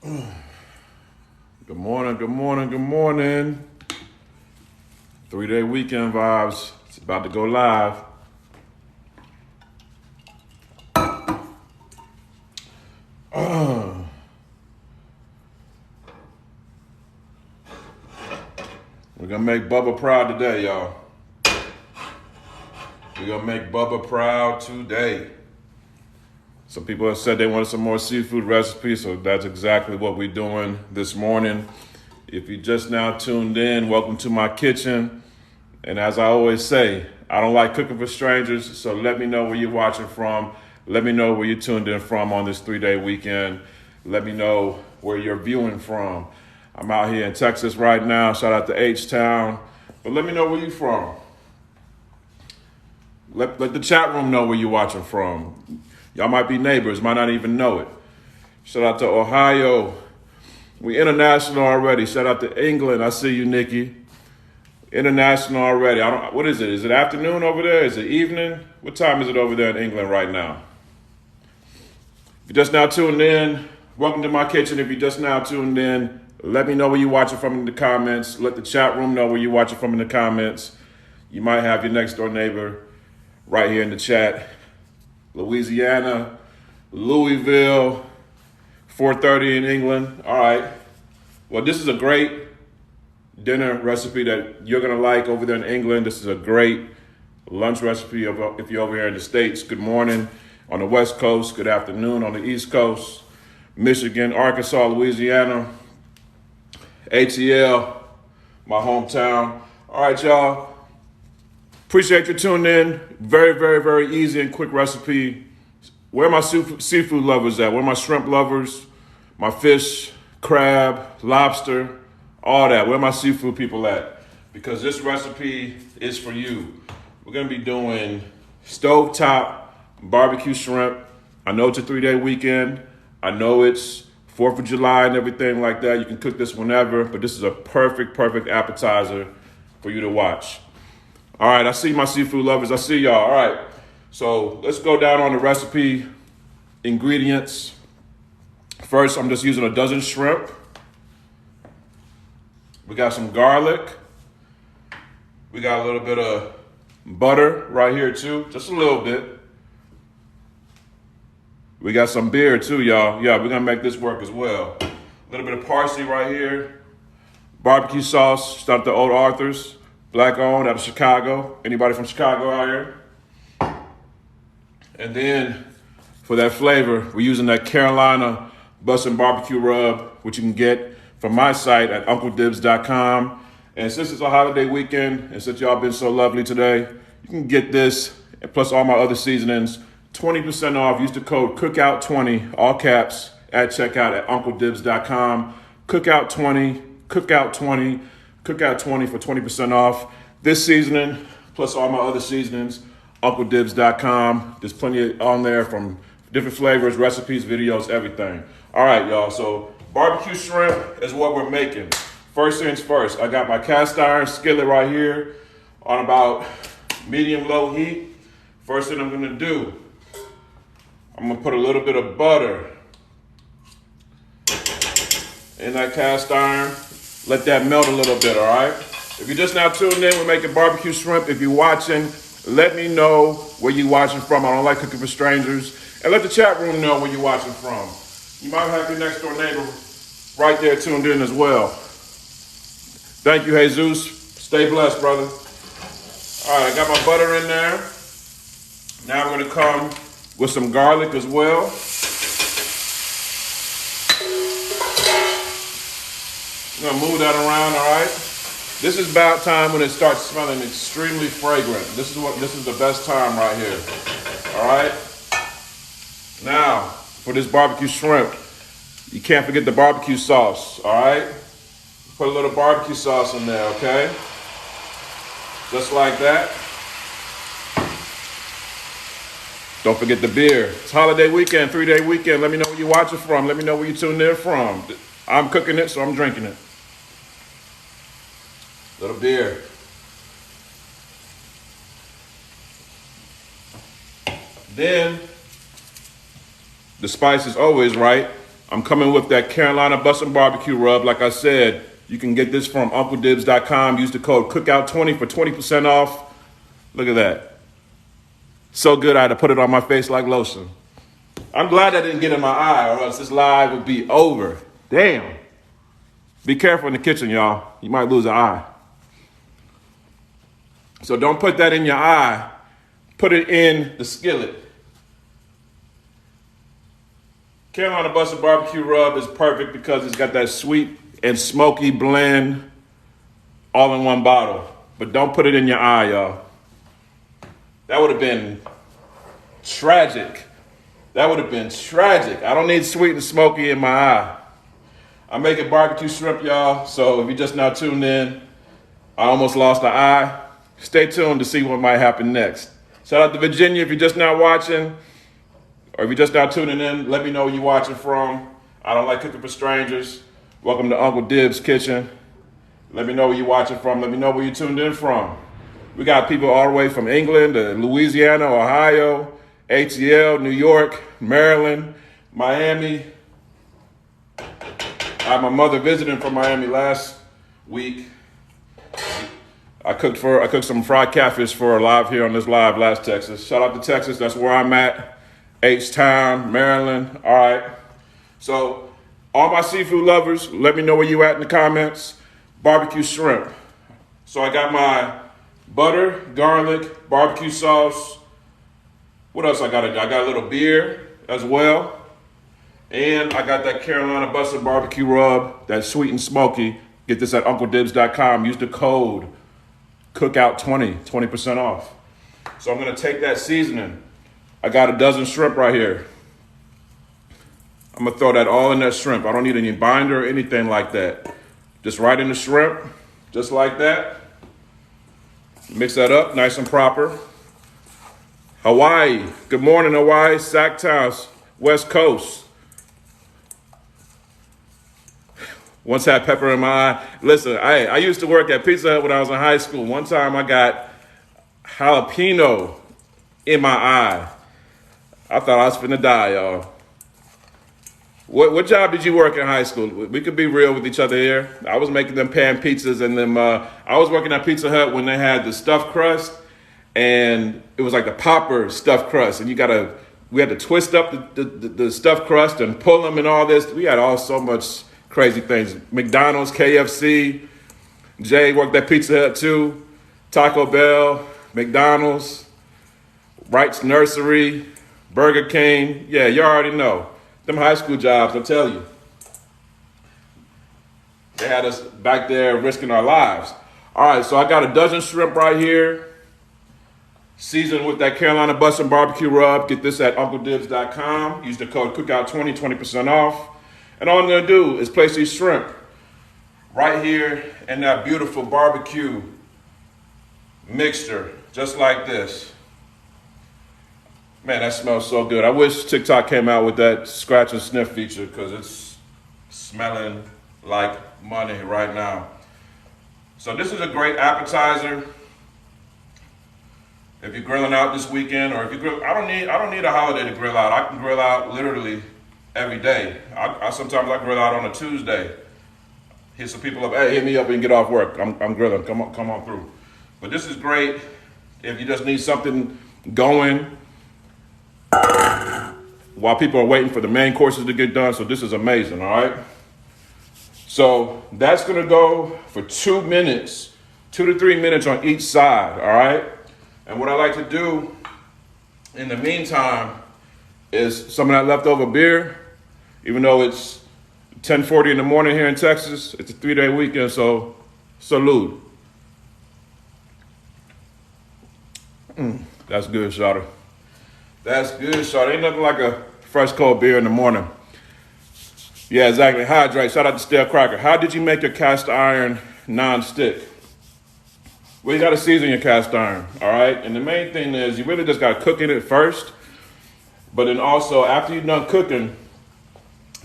Good morning, good morning, good morning. 3-day weekend vibes. It's about to go live. We're gonna make Bubba proud today, y'all. We're gonna make Bubba proud today. Some people have said they wanted some more seafood recipes, so that's exactly what we're doing this morning. If you just now tuned in, welcome to my kitchen. And as I always say, I don't like cooking for strangers, so let me know where you're watching from. Let me know where you tuned in from on this 3-day weekend. Let me know where you're viewing from. I'm out here in Texas right now. Shout out to H-Town. But let me know where you're from. Let the chat room know where you're watching from. Y'all might be neighbors, might not even know it. Shout out to Ohio. We international already. Shout out to England. I see you, Nikki. International already. What is it? Is it afternoon over there? Is it evening? What time is it over there in England right now? If you just now tuned in, welcome to my kitchen. If you just now tuned in, let me know where you're watching from in the comments. Let the chat room know where you're watching from in the comments. You might have your next door neighbor right here in the chat. Louisiana, Louisville, 4:30 in England. All right. Well, this is a great dinner recipe that you're going to like over there in England. This is a great lunch recipe if you're over here in the States. Good morning on the West Coast. Good afternoon on the East Coast. Michigan, Arkansas, Louisiana, ATL, my hometown. All right, y'all. Appreciate you tuning in. Very, very, very easy and quick recipe. Where are my seafood lovers at? Where are my shrimp lovers? My fish, crab, lobster, all that. Where are my seafood people at? Because this recipe is for you. We're going to be doing stovetop barbecue shrimp. I know it's a 3-day weekend. I know it's 4th of July and everything like that. You can cook this whenever, but this is a perfect appetizer for you to watch. All right, I see my seafood lovers. I see y'all. All right, so let's go down on the recipe ingredients. First, I'm just using a dozen shrimp. We got some garlic. We got a little bit of butter right here too, just a little bit. We got some beer too, y'all. Yeah, we're gonna make this work as well. A little bit of parsley right here. Barbecue sauce, start the Old Arthur's. Black owned, out of Chicago. Anybody from Chicago out here? And then for that flavor, we're using that Carolina BUSSIN barbecue rub, which you can get from my site at UncleDibbz.com. And since it's a holiday weekend, and since y'all been so lovely today, you can get this, and plus all my other seasonings, 20% off. Use the code COOKOUT20, all caps, at checkout at UncleDibbz.com. COOKOUT20, COOKOUT20. Cookout20 for 20% off. This seasoning, plus all my other seasonings, UncleDibbz.com. There's plenty on there from different flavors, recipes, videos, everything. All right, y'all, so barbecue shrimp is what we're making. First things first, I got my cast iron skillet right here on about medium-low heat. First thing I'm gonna do, I'm gonna put a little bit of butter in that cast iron. Let that melt a little bit, all right? If you're just now tuned in, we're making barbecue shrimp. If you're watching, let me know where you're watching from. I don't like cooking for strangers. And let the chat room know where you're watching from. You might have your next door neighbor right there tuned in as well. Thank you, Jesus. Stay blessed, brother. All right, I got my butter in there. Now we're gonna come with some garlic as well. I'm gonna move that around, all right? This is about time when it starts smelling extremely fragrant. This is the best time right here, all right? Now, for this barbecue shrimp, you can't forget the barbecue sauce, all right? Put a little barbecue sauce in there, okay? Just like that. Don't forget the beer. It's holiday weekend, 3-day weekend. Let me know where you're watching from. Let me know where you tuned in from. I'm cooking it, so I'm drinking it. Little beer. Then, the spice is always right. I'm coming with that Carolina BUSSIN barbecue rub. Like I said, you can get this from UncleDibbz.com. Use the code Cookout20 for 20% off. Look at that. So good I had to put it on my face like lotion. I'm glad I didn't get in my eye or else this live would be over. Damn. Be careful in the kitchen, y'all. You might lose an eye. So don't put that in your eye. Put it in the skillet. Carolina BUSSIN barbecue rub is perfect because it's got that sweet and smoky blend all in one bottle. But don't put it in your eye, y'all. That would have been tragic. That would have been tragic. I don't need sweet and smoky in my eye. I'm making barbecue shrimp, y'all. So if you're just now tuned in, I almost lost an eye. Stay tuned to see what might happen next. Shout out to Virginia if you're just now watching. Or if you're just now tuning in, let me know where you're watching from. I don't like cooking for strangers. Welcome to Uncle Dibbz Kitchen. Let me know where you're watching from. Let me know where you're tuned in from. We got people all the way from England to Louisiana, Ohio, ATL, New York, Maryland, Miami. I had my mother visiting from Miami last week. I cooked some fried catfish for her live here on this live last Texas. Shout out to Texas, that's where I'm at. H-Town, Maryland, all right. So all my seafood lovers, let me know where you at in the comments. Barbecue shrimp. So I got my butter, garlic, barbecue sauce. What else I got? I got a little beer as well. And I got that Carolina BUSSIN barbecue rub, that's sweet and smoky. Get this at UncleDibbz.com. Use the code Cookout20, 20% off. So I'm gonna take that seasoning. I got a dozen shrimp right here. I'm gonna throw that all in that shrimp. I don't need any binder or anything like that. Just right in the shrimp, just like that. Mix that up nice and proper. Hawaii, good morning Hawaii, Sacktown, West Coast. Once had pepper in my eye. Listen, I used to work at Pizza Hut when I was in high school. One time I got jalapeno in my eye. I thought I was finna die, y'all. What job did you work in high school? We could be real with each other here. I was making them pan pizzas and them, I was working at Pizza Hut when they had the stuffed crust and it was like the popper stuffed crust and we had to twist up the stuffed crust and pull them and all this. We had all so much crazy things. McDonald's, KFC, Jay worked at Pizza Hut too, Taco Bell, McDonald's, Wright's Nursery, Burger King. Yeah, you already know. Them high school jobs, I'll tell you. They had us back there risking our lives. All right, so I got a dozen shrimp right here. Seasoned with that Carolina BUSSIN barbecue rub. Get this at UncleDibbz.com. Use the code Cookout20, 20% off. And all I'm gonna do is place these shrimp right here in that beautiful barbecue mixture, just like this. Man, that smells so good. I wish TikTok came out with that scratch and sniff feature because it's smelling like money right now. So this is a great appetizer. If you're grilling out this weekend, or if you grill, I don't need a holiday to grill out. I can grill out literally every day. Sometimes I grill out on a Tuesday. Hit some people up, hey, hit me up and get off work. I'm grilling, come on through. But this is great if you just need something going while people are waiting for the main courses to get done. So this is amazing, all right? So that's gonna go for 2 minutes, 2 to 3 minutes on each side, all right? And what I like to do in the meantime is some of that leftover beer, even though it's 10:40 in the morning here in Texas, it's a 3-day weekend, so salute. That's good, Shawty. That's good, Shawty. Ain't nothing like a fresh cold beer in the morning. Yeah, exactly. Hydrate. Shout out to Stale Cracker. How did you make your cast iron non-stick? Well, you got to season your cast iron, all right? And the main thing is you really just got to cook in it first. But then also, after you're done cooking,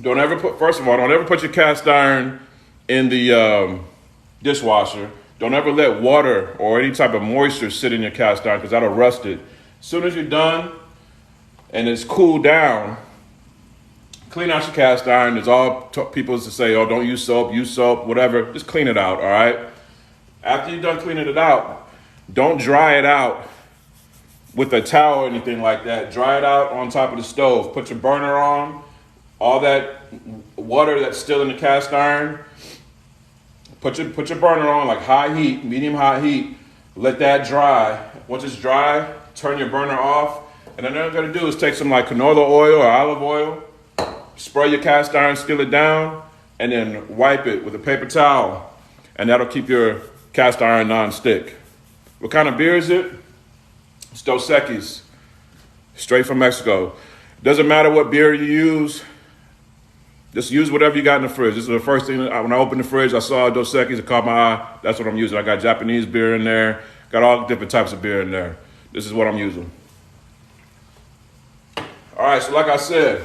don't ever put your cast iron in the dishwasher. Don't ever let water or any type of moisture sit in your cast iron because that'll rust it. As soon as you're done and it's cooled down, Clean out your cast iron. There's all people to say, oh, don't use soap, whatever. Just clean it out, all right? After you're done cleaning it out, don't dry it out with a towel or anything like that. Dry it out on top of the stove. Put your burner on. All that water that's still in the cast iron, put your burner on like high heat, medium high heat. Let that dry. Once it's dry, turn your burner off. And then all you're gonna do is take some like canola oil or olive oil, spray your cast iron, seal it down, and then wipe it with a paper towel. And that'll keep your cast iron non-stick. What kind of beer is it? It's Dos Equis, straight from Mexico. Doesn't matter what beer you use, just use whatever you got in the fridge. This is the first thing, when I opened the fridge, I saw Dos Equis, it caught my eye. That's what I'm using. I got Japanese beer in there, got all different types of beer in there. This is what I'm using. All right, so like I said,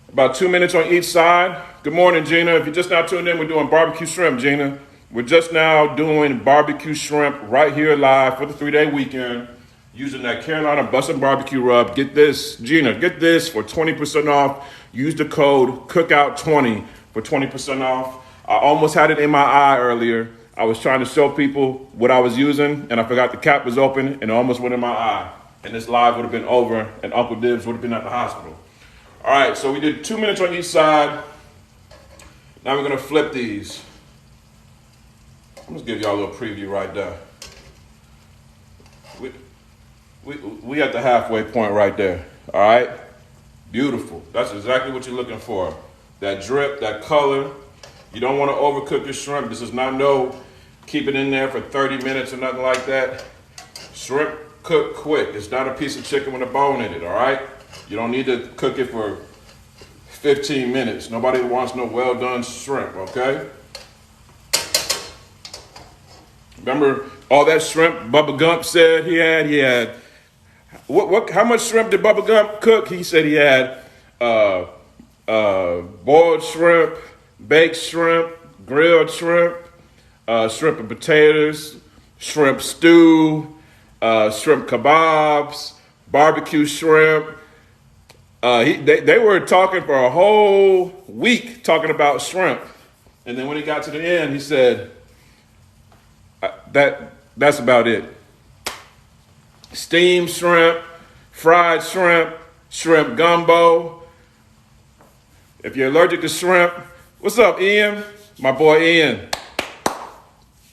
about 2 minutes on each side. Good morning, Gina. If you're just now tuned in, we're doing barbecue shrimp, Gina. We're just now doing barbecue shrimp right here live for the 3-day weekend using that Carolina BUSSIN barbecue rub. Get this, Gina, get this for 20% off. Use the code COOKOUT20 for 20% off. I almost had it in my eye earlier. I was trying to show people what I was using, and I forgot the cap was open, and it almost went in my eye. And this live would have been over, and Uncle Dibbz would have been at the hospital. All right, so we did 2 minutes on each side. Now we're gonna flip these. I'm just give y'all a little preview right there. We at the halfway point right there, all right? Beautiful, that's exactly what you're looking for. That drip, that color. You don't wanna overcook your shrimp. This is not no keep it in there for 30 minutes or nothing like that. Shrimp cook quick. It's not a piece of chicken with a bone in it, all right? You don't need to cook it for 15 minutes. Nobody wants no well done shrimp, okay? Remember all that shrimp Bubba Gump said he had? How much shrimp did Bubba Gump cook? He said he had boiled shrimp, baked shrimp, grilled shrimp, shrimp and potatoes, shrimp stew, shrimp kebabs, barbecue shrimp. They were talking for a whole week talking about shrimp. And then when he got to the end, he said, that's about it. Steamed shrimp, fried shrimp, shrimp gumbo. If you're allergic to shrimp, what's up, Ian? My boy Ian.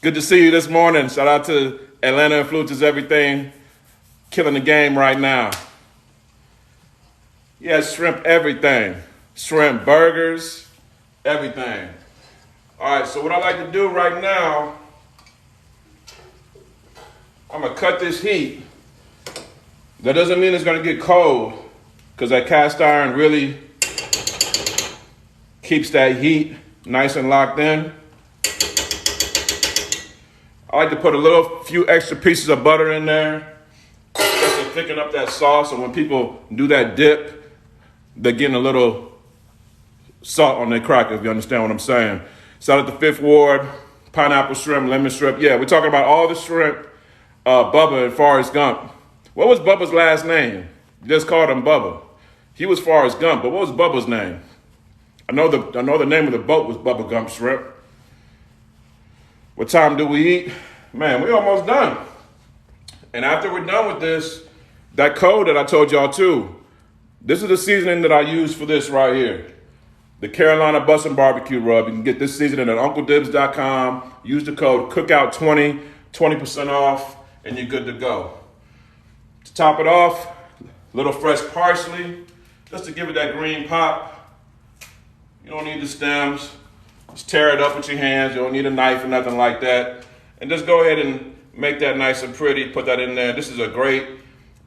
Good to see you this morning. Shout out to Atlanta Influences Everything, killing the game right now. Yeah, shrimp everything. Shrimp burgers, everything. All right, so what I like to do right now, I'm gonna cut this heat. That doesn't mean it's gonna get cold, because that cast iron really keeps that heat nice and locked in. I like to put a few extra pieces of butter in there, just to thicken up that sauce, and when people do that dip, they're getting a little salt on their cracker, if you understand what I'm saying. Shout out to Fifth Ward, pineapple shrimp, lemon shrimp. Yeah, we're talking about all the shrimp Bubba and Forrest Gump. What was Bubba's last name? Just called him Bubba. He was Forrest Gump, but what was Bubba's name? I know the name of the boat was Bubba Gump Shrimp. What time do we eat? Man, we're almost done. And after we're done with this, that code that I told y'all too, this is the seasoning that I use for this right here. The Carolina BUSSIN barbecue rub. You can get this seasoning at UncleDibbz.com. Use the code COOKOUT20, 20% off, and you're good to go. To top it off, a little fresh parsley, just to give it that green pop. You don't need the stems. Just tear it up with your hands. You don't need a knife or nothing like that. And just go ahead and make that nice and pretty. Put that in there. This is a great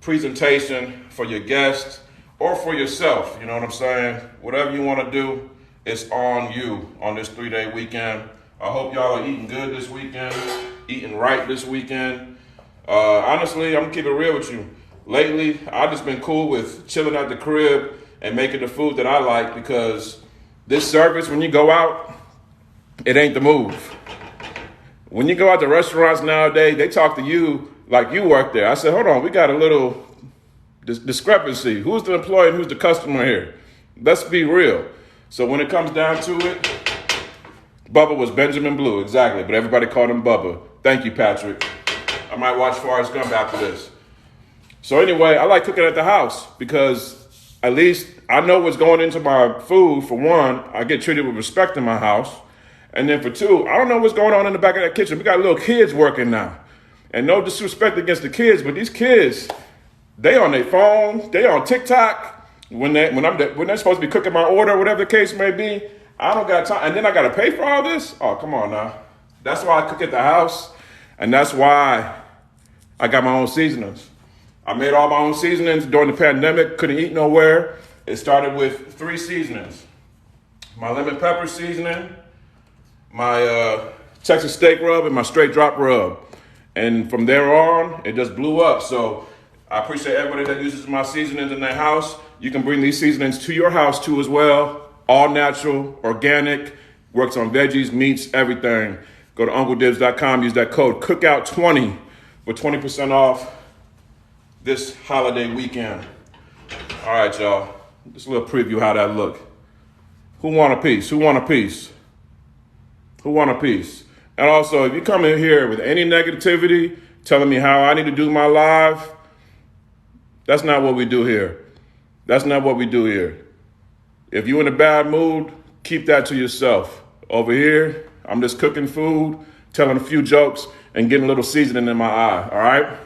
presentation for your guests or for yourself. You know what I'm saying? Whatever you want to do, it's on you on this 3-day weekend. I hope y'all are eating good this weekend, eating right this weekend. Honestly, I'm gonna keep it real with you. Lately, I've just been cool with chilling at the crib and making the food that I like, because this service, when you go out, it ain't the move. When you go out to restaurants nowadays, they talk to you like you work there. I said, hold on, we got a little discrepancy. Who's the employee and who's the customer here? Let's be real. So when it comes down to it, Bubba was Benjamin Blue, exactly. But everybody called him Bubba. Thank you, Patrick. I might watch Forrest Gump after this. So anyway, I like cooking at the house because at least I know what's going into my food. For one, I get treated with respect in my house. And then for two, I don't know what's going on in the back of that kitchen. We got little kids working now. And no disrespect against the kids, but these kids, they on their phones, they on TikTok. When they're supposed to be cooking my order, whatever the case may be, I don't got time. And then I got to pay for all this? Oh, come on now. That's why I cook at the house. And that's why I got my own seasonings. I made all my own seasonings during the pandemic. Couldn't eat nowhere. It started with 3 seasonings. My lemon pepper seasoning, my Texas steak rub, and my straight drop rub. And from there on, it just blew up. So I appreciate everybody that uses my seasonings in their house. You can bring these seasonings to your house too as well. All natural, organic, works on veggies, meats, everything. Go to UncleDibbz.com, use that code COOKOUT20 for 20% off this holiday weekend. All right, y'all. Just a little preview how that look. Who want a piece? Who want a piece? Who want a piece? And also, if you come in here with any negativity, telling me how I need to do my live, that's not what we do here. That's not what we do here. If you're in a bad mood, keep that to yourself. Over here, I'm just cooking food, telling a few jokes, and getting a little seasoning in my eye, all right?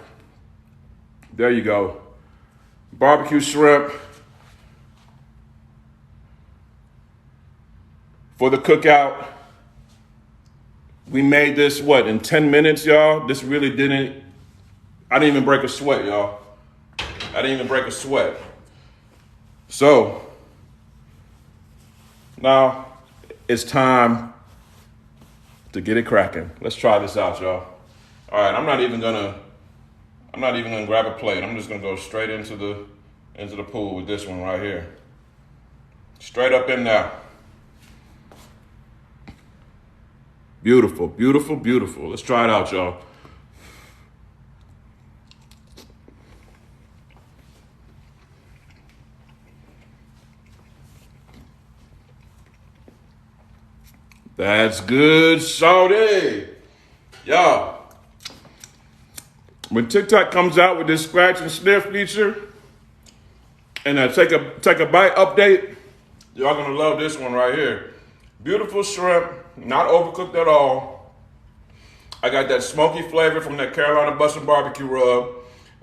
There you go. Barbecue shrimp for the cookout. We made this, in 10 minutes, y'all? This really I didn't even break a sweat, y'all. I didn't even break a sweat. So, now it's time to get it cracking. Let's try this out, y'all. All right, I'm not even gonna grab a plate. I'm just gonna go straight into the pool with this one right here. Straight up in there. Beautiful, beautiful, beautiful. Let's try it out, y'all. That's good, shorty. Y'all, when TikTok comes out with this scratch and sniff feature and a take a bite update, y'all gonna love this one right here. Beautiful shrimp, not overcooked at all. I got that smoky flavor from that Carolina BUSSIN barbecue rub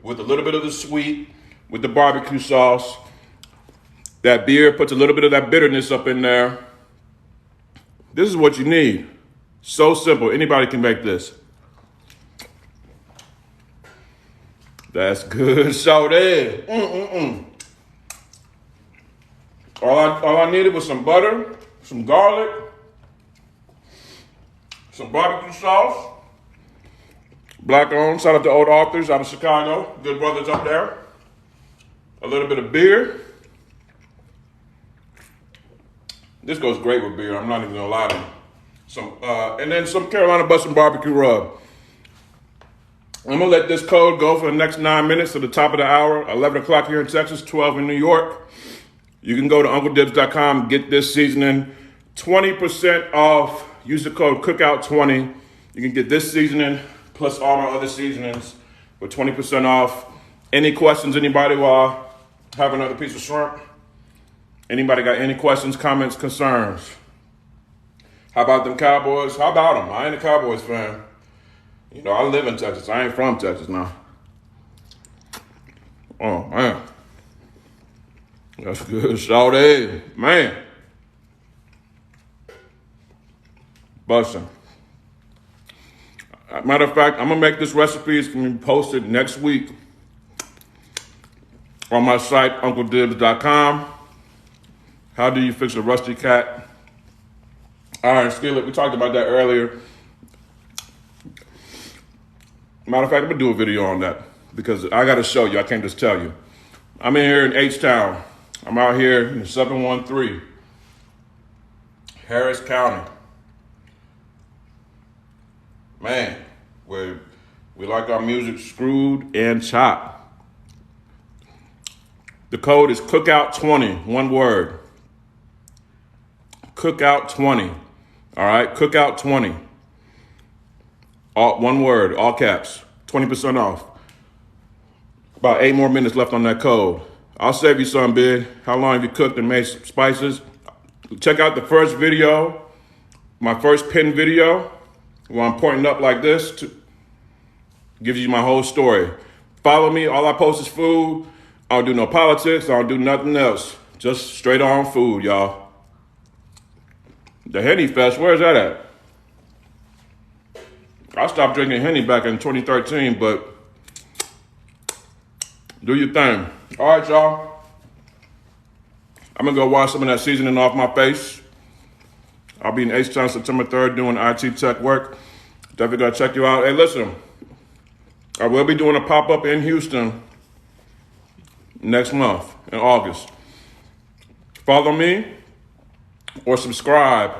with a little bit of the sweet with the barbecue sauce. That beer puts a little bit of that bitterness up in there. This is what you need. So simple. Anybody can make this. That's good, shorty. All I needed was some butter, some garlic, some barbecue sauce. Black owned. Shout out to Old Authors out of Chicago. Good brothers up there. A little bit of beer. This goes great with beer. I'm not even gonna lie to you. And then some Carolina BUSSIN barbecue rub. I'm gonna let this code go for the next 9 minutes to the top of the hour. 11 o'clock here in Texas, 12 in New York. You can go to UncleDibbz.com, get this seasoning, 20% off. Use the code COOKOUT20. You can get this seasoning plus all my other seasonings for 20% off. Any questions, anybody, while I have another piece of shrimp? Anybody got any questions, comments, concerns? How about them Cowboys? How about them? I ain't a Cowboys fan. You know, I live in Texas. I ain't from Texas now. Oh, man. That's good, shorty. Man. Bussin'. Matter of fact, I'm going to make this recipe. It's going to be posted next week on my site, UncleDibbz.com. How do you fix a rusty cat iron skillet? We talked about that earlier. Matter of fact, I'm gonna do a video on that because I gotta show you, I can't just tell you. I'm in here in H-Town. I'm out here in 713, Harris County. Man, we like our music screwed and chopped. The code is COOKOUT20, one word. Cookout20. All right, Cookout20. All, one word, all caps, 20% off. About 8 more minutes left on that code. I'll save you some, big. How long have you cooked and made spices? Check out the first video, my first pinned video, where I'm pointing up like this. Gives you my whole story. Follow me, all I post is food. I don't do no politics, I don't do nothing else. Just straight on food, y'all. The Henny Fest, where's that at? I stopped drinking Henny back in 2013, but do your thing. All right, y'all. I'm gonna go wash some of that seasoning off my face. I'll be in H-Town September 3rd doing IT tech work. Definitely gotta check you out. Hey, listen, I will be doing a pop-up in Houston next month in August. Follow me or subscribe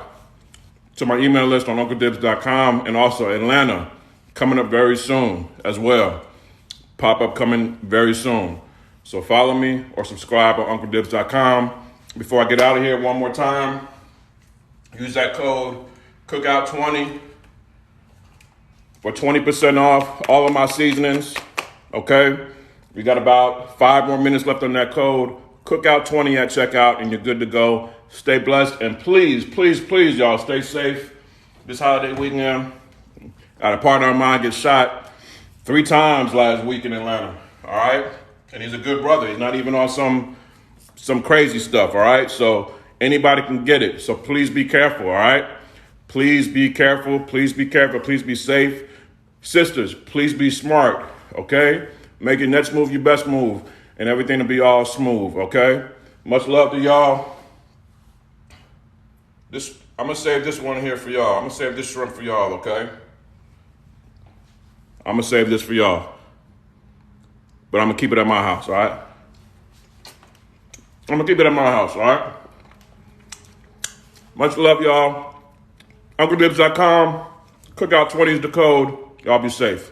to my email list on UncleDibbz.com, and also Atlanta coming up very soon as well. Pop-up coming very soon. So follow me or subscribe on UncleDibbz.com. Before I get out of here, one more time, use that code Cookout20 for 20% off all of my seasonings, okay? We got about 5 more minutes left on that code. Cookout20 at checkout, and you're good to go. Stay blessed, and please, please, please, y'all, stay safe this holiday weekend. Got a partner of mine get shot 3 times last week in Atlanta, all right? And he's a good brother. He's not even on some crazy stuff, all right? So anybody can get it, so please be careful, all right? Please be careful, please be careful, please be safe. Sisters, please be smart, okay? Make your next move your best move, and everything will be all smooth, okay? Much love to y'all. I'm gonna save this one here for y'all. I'm gonna save this shrimp for y'all, okay? I'm gonna save this for y'all. But I'm gonna keep it at my house, all right? I'm gonna keep it at my house, all right? Much love, y'all. UncleDibbz.com. Cookout20 is the code. Y'all be safe.